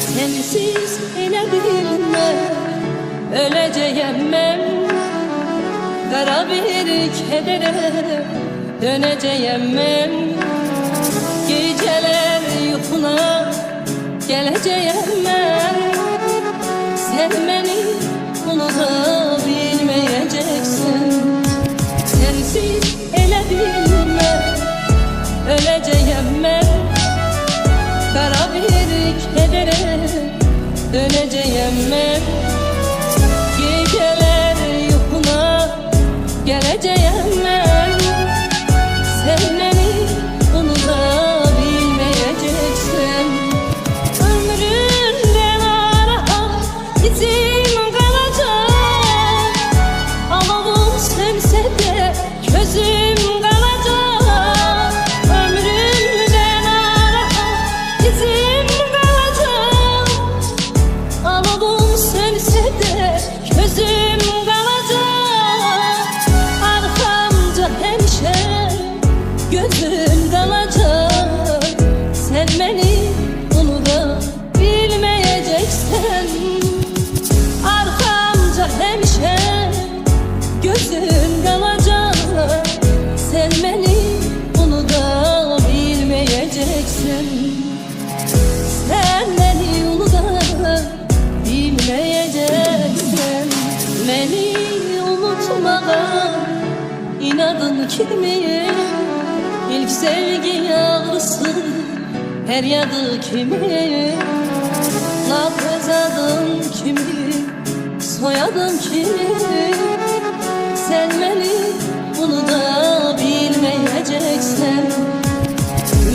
Sensiz elə bilmem, öleceğim ben. Kara bir kedere döneceğim ben. Geceler yuxuna geleceğim ben. Sen beni unuta bilmeyeceksin. Sensiz elə bilmem, öleceğim ben. Kara bir kedere döneceğim ben. Geceler yuxuna geleceğim ben. Sen beni unuta bilmeyeceksin. Ömrümden ara izim kalacak. Alavum sönse de gözüm kalacak. Ömrümden ara izim kalacak. Alavum sönse de gözüm kalacak. Arkamca hemşe gözüm kalacak. Sen beni unuta bilmeyeceksin. Arkamca hemşe gözüm kalacak. Sen beni unuta bilmeyeceksin. Sen beni unuta bilmeyeceksin. Beni unutmağa inadın kimin? İlk sevgi ağrısı her yadı kimin? Laf adın kimin? Soyadın kimin? Sen beni unuta bilmeyeceksin.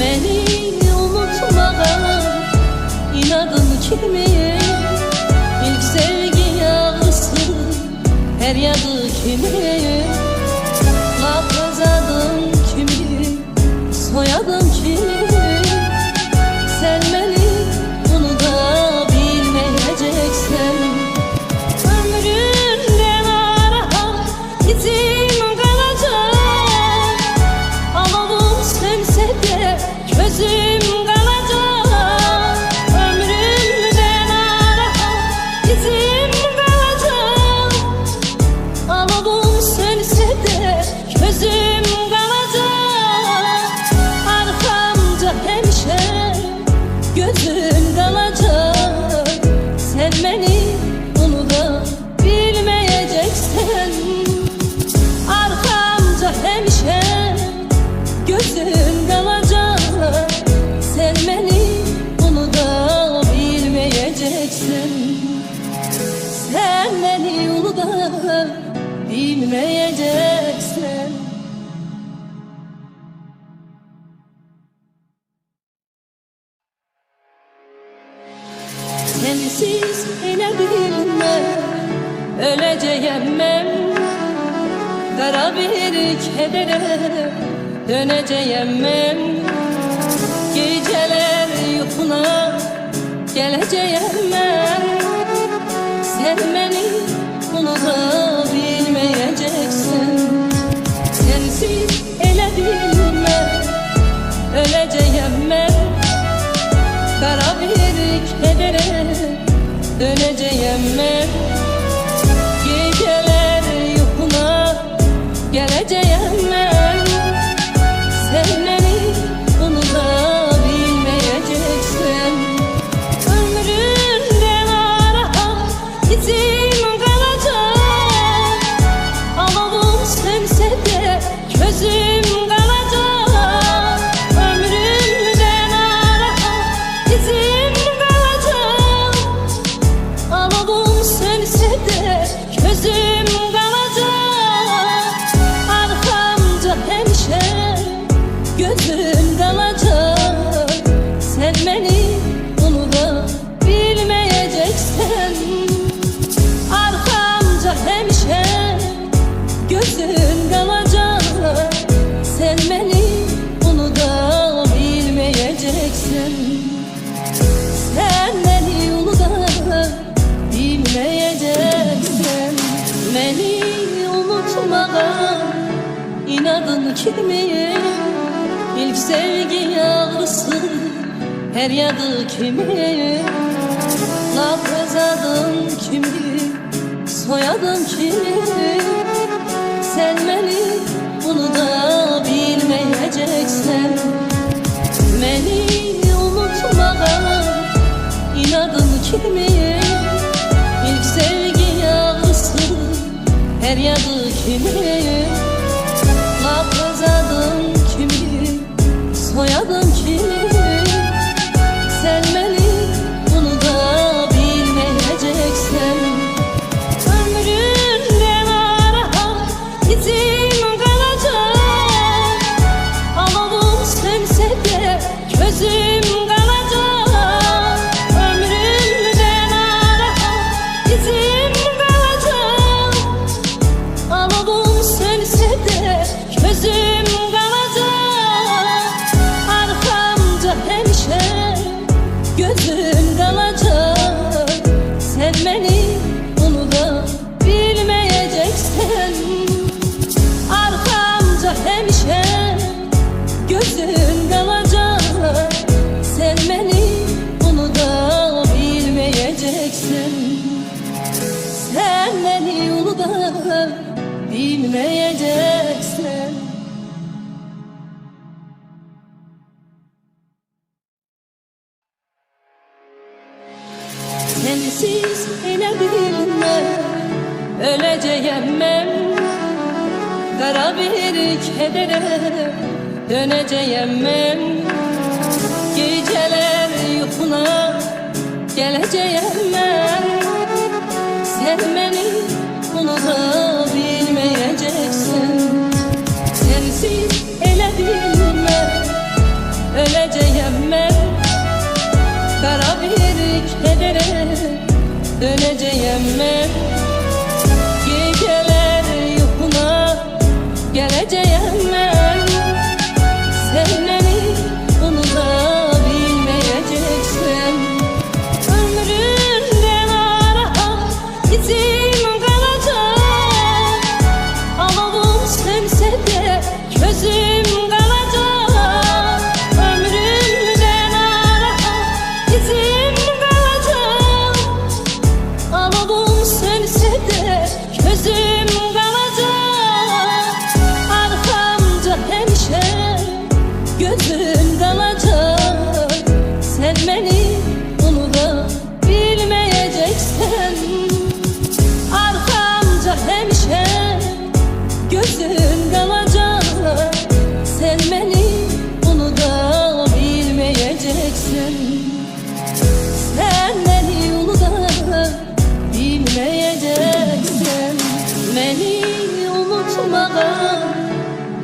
Beni unutmağa inadın kimin? İlk sevgi ağrısı her yadı kimin? Laf adın kimin? Soyadın kimin? Sen beni unuta bilmeyeceksin. Ömrümden ara izim kalacak. Alavum sönse de gözüm kalacak. Ömrümden ara izim kalacak. Alavum sönse de gözüm kalacak. Arkamca hemşe gözüm kalacak. Sen beni unuta bilmeyeceksin. Arkamca hemşe gözüm kalacak. Sen beni unuta bilmeyeceksin. Sen beni unuta bilmeyeceksin. Sensiz elə bilmem, öleceğim ben. Kara bir kedere döneceğim ben. Geceler yuxuna geleceğim ben. Sen beni unuta bilmeyeceksin. Sensiz elə bilmem, öleceğim ben. Kara bir kedere döneceğim ben. Geceler yuxuna geleceğim ben. Sen beni unuta bilmeyeceksin. Ömrümden ara izim kalacak. Alavum sönse de gözüm kalacak. Ömrümden ara izim kalacak. Alavum sönse de gözüm kalacak. Arkamca hemşe gözüm kalacak. Sen beni unuta bilmeyeceksin. Arkamca hemşe gözüm kalacak. Sen beni unuta bilmeyeceksin. Sen beni unuta bilmeyeceksin. Beni unutmağa inadın kimin? İlk sevgi ağrısı her yadı kimin? Laf adın kimdi, soyadın kimdi? Sen beni bunu da bilmeyeceksen, beni unutmadan inadın kimi? İlk sevgi yağısı her yadı kimi? Laf adın kimdi, soyadın kimi? Sen beni bunu da bilmeyeceksen, ömründen ara izim kalacak. Alavum sönse de gözüm kalacak. Ömrümden ara izim kalacak. Alavum sönse de gözüm kalacak. Arkamda hemşe gözüm kalacak. Sen beni bunu da bilmeyeceksen, arkamda hemşe gözüm kalacak. Sen beni bunu da bilmeyeceksen, sen beni bunu da bilmeyeceksen. Sensiz elə bilmem, öleceğim ben. Kara bir kedere döneceğim ben. Geceler yuhuna geleceğim ben. Sen beni bunu da bilmeyeceksin. Sensiz elə bilmem, öleceğim ben. Kara bir kedere döneceğim ben. Geceler yuhuna geleceğim ben. Sen beni bunu da bilmeyeceksin. Ömründen ara izim kalacak. Alavum sönse de gözüm kalacak. Ömrümden ara izim kalacak. Alavum sönse de gözüm kalacak. Arkamda hemşe gözüm kalacak. Sen beni bunu da bilmeyeceksen, arkamda hemşe gözüm kalacak. Sen beni bunu da bilmeyeceksin. Sen beni bunu da bilmeyeceksin. Beni unutmadan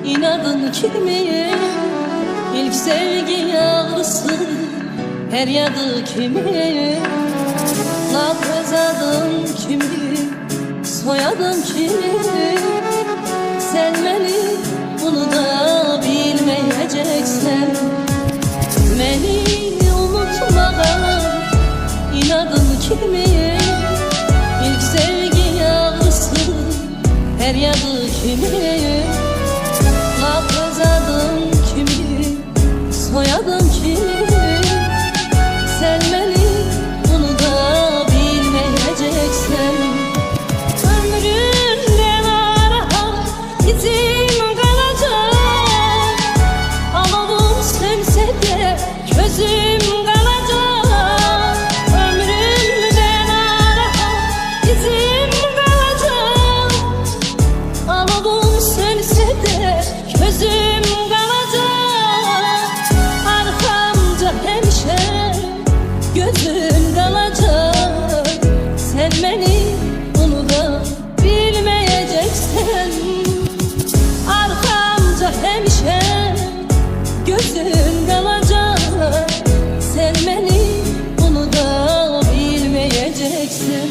inadın kimi? İlk sevgi yağlısı her yadı kimi? Laf adın kimdi, soyadın kimi? Sen beni bunu da bilmeyeceksen, beni unutmadan inadın kimi? İlk sevgi yağlısı her yadı kimi? Laf adın kimdi, soyadın kimi? Sen beni bunu da bilmeyeceksen, ömründen ara izim kalacak. Alavum sönse de gözüm kalacak. Ömrümden ara izim kalacak. Alavum sönse de gözüm kalacak. Arkamda hemşe gözüm kalacak. Sen beni bunu da bilmeyeceksen, arkamda hemşe gözüm kalacak. Sen beni bunu da bilmeyeceksin.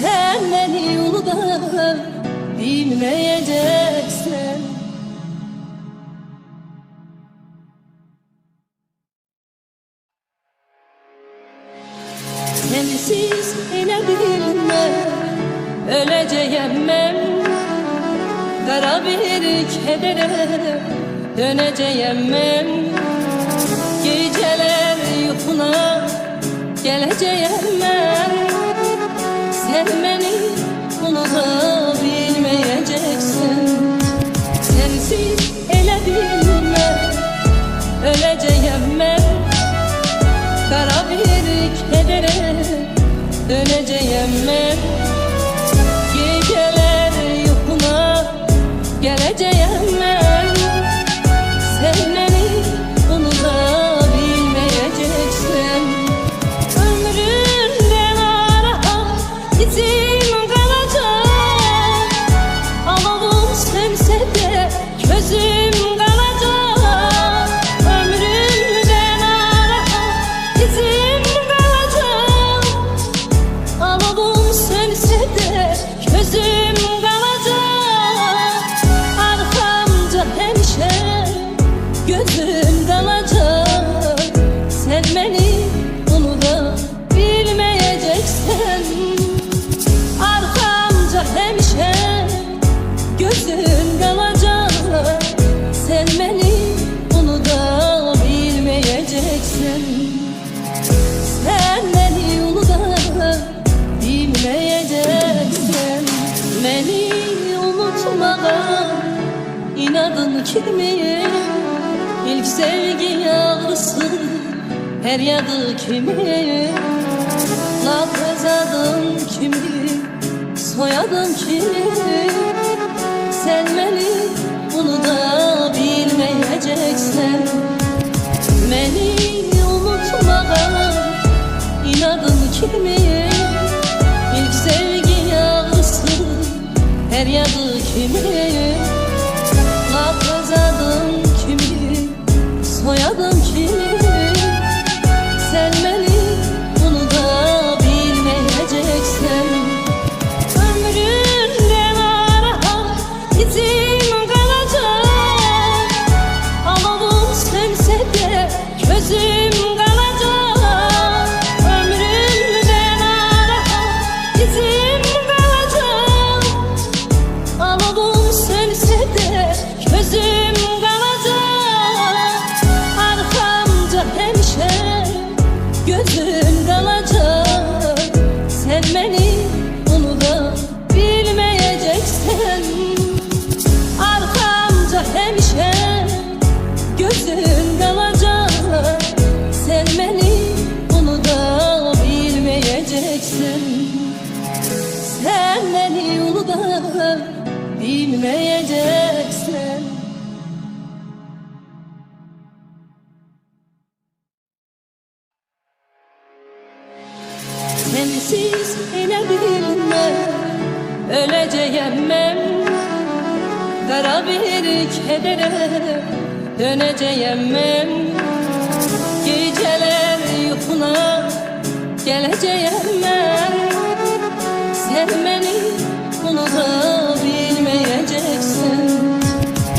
Sen beni bunu da bilmeyeceksin. Sensiz elə bilmem, öleceğim ben. Kara bir kedere döneceğim ben. Geceler yuhuna geleceğim ben. Sevmeni unutabilmeyeceksin. Sensiz ele bilmem, öleceğim ben. Kara bir kedere döneceğim ben. Geceler yokuna geleceğim ben. Sevmeni unutabilmeyeceksin. Ömrümden ara izim kalacak. Alavum sönse de gözüm kalacak. Ömrümden ara izim kalacak. Alavum sönse de gözüm kalacak. Arkamca hemşe gözüm kalacak. Sen beni unutabilmeyeceksin. Arkamca hemşe gözüm kalacak. Sen beni unutabilmeyeceksin. Sen beni unutabilmeyeceksin. Beni unutmadan inadın kimi? İlk sevgi yağlısı her yadı kimi? Laf adın kimi? Soyadın kimi? Sen beni unutabilmeyeceksin. Beni unutmadan inadın kimi? İlk sevgi yağlısı her yadı kimi? Laf adın kimi? Soyadın kimi? Sen beni unutabilmeyeceksin. Ömrümden ara izim kalacak. Alavum sönse de gözüm kalacak. Ömrümden ara izim kalacak. Alavum sönse de gözüm kalacak. Arkamca hemşe gözüm kalacak. Sen beni unutabilmeyeceksin. Arkamca hemşe gözüm kalacak. Sen beni unutabilmeyeceksin. Sen beni unutabilmeyeceksin. Sensiz ele bilmem, öleceğim ben. Kara bir kedere döneceğim ben. Geceler yokuna geleceğim ben. Sen beni unutabilmeyeceksin.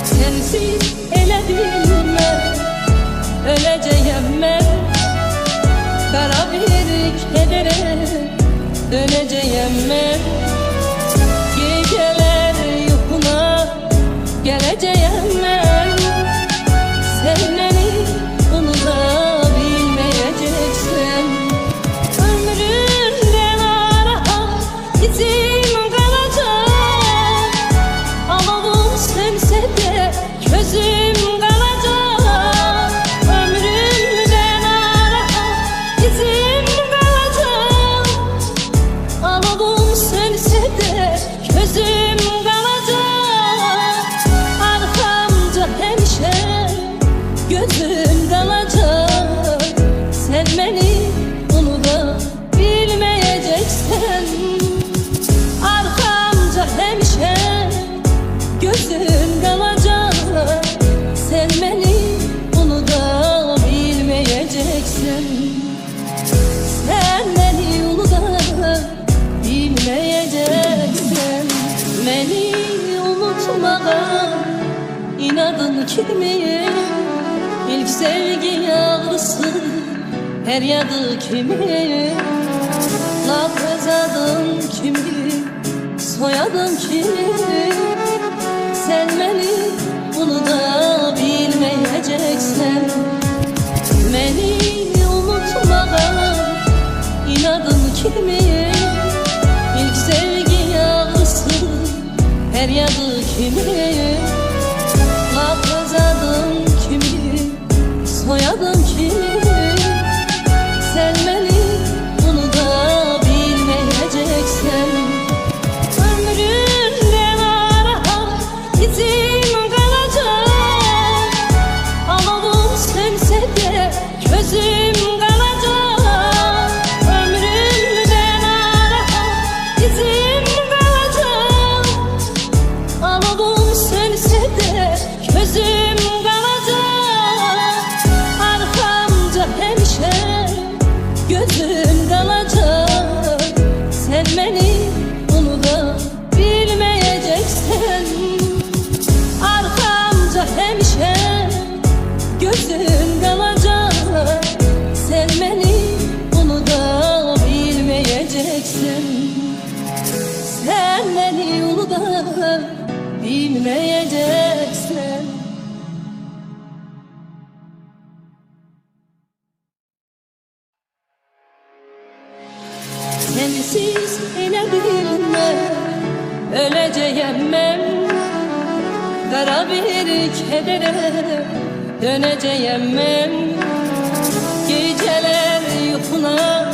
Sensiz ele bilmem, öleceğim ben. Kara bir kedere döneceğim ben. Geceler yokuna geleceğim ben. Sen beni unutabilmeyeceksin. Ömrümden ara izim kalacak. Alavum sönse de gözüm kalacak. Ömrümden ara izim kalacak. Alavum sönse de gözüm kalacak. Arkamca hemşe gözüm kalacak. Sen beni unutabilmeyeceksin. Arkamca hemşe gözüm kalacak. Sen beni unutabilmeyeceksin. Sen beni unutabilmeyeceksin. Beni unutmadan inadın kimi? İlk sevgi yağlısı her yadı kimi? Laf adın kimi? Soyadın kimi? Sen beni unutabilmeyeceksin. Beni unutmadan kimin? İlk sevgi yağlısı feryadı kimin? Lafız adım kimin? Soyadım kimin? Sen beni bunu da bilmeyeceksen, ömrümden ara izim kalacak. Alavum sönse de gözüm kalacak. Ömrümden ara izim kalacak. Alavum sönse de gözüm kalacak. Arkamca hemşe gözüm kalacak. Sen beni bunu da bilmeyeceksen, arkamca hemşe gözüm kalacak. Sen beni bunu da bilmeyeceksin. Sen beni bunu da bilmeyeceksin. Sensiz ele bilmem, öleceğim ben. Kara bir kedere döneceğim ben. Geceler yuhuna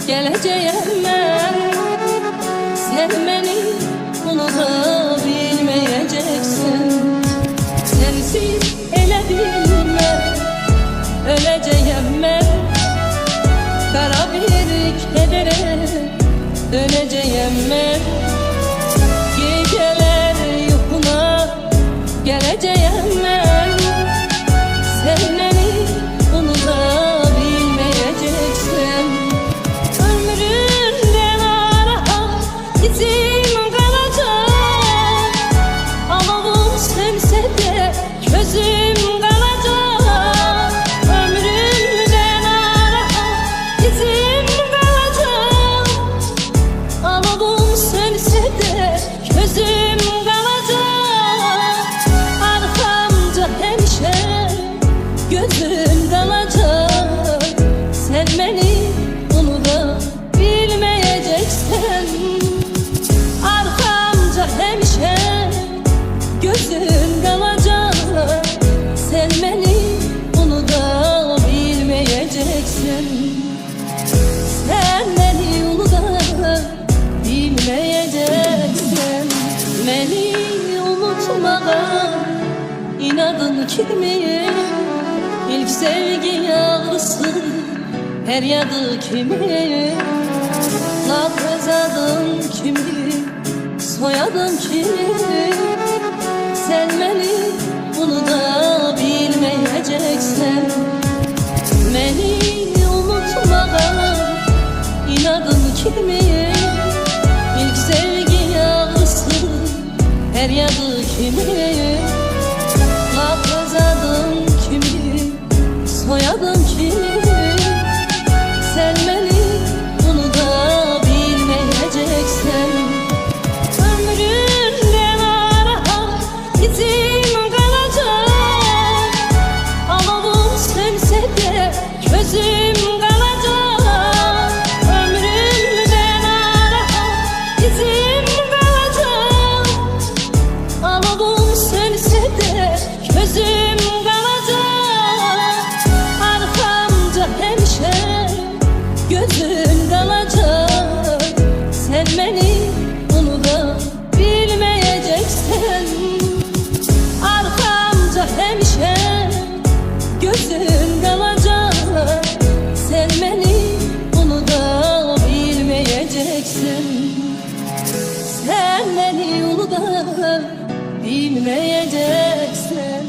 geleceğim ben. Sen beni bunu da bilmeyeceksin. Sensiz ele bilmem, öleceğim ben. Kara bir kedere döneceğim ben. Geceler yuhuna geleceğim ben. Sen beni bunu da bilmeyeceksin. Ömrümden ara izim kalacak. Alavum sönse de gözüm kalacak. Ömrümden ara izim kalacak. Alavum sönse de gözüm kalacak. Arkamca hemşe gözüm kalacak. Sen beni bunu da bilmeyeceksin. Arkamca hemşe gözüm kalacak. Sen beni bunu da bilmeyeceksin. Sen beni bunu da bilmeyeceksin. Beni unutmadan inadın kimin? İlk sevgi yağlısı feryadı kimin? Lafız adım kimin? Soyadım kimin? Sen beni bunu da bilmeyeceksin. Beni unutmadan inadın kimin? İlk sevgi yağlısı feryadı kimin? Lafız adım kimin? Soyadım kimin? Sen beni bunu da bilmeyeceksin. Ömrümden ara izim kalacak. Alavum sönse de gözüm kalacak. Ömrümden ara izim kalacak. Alavum sönse de gözüm kalacak. Arkamca hemşe gözüm kalacak. Sen beni bunu da bilmeyeceksin. Arkamca hemşe gözüm kalacak. Sen beni bunu da bilmeyeceksin. Sen beni bunu da bilmeyeceksin.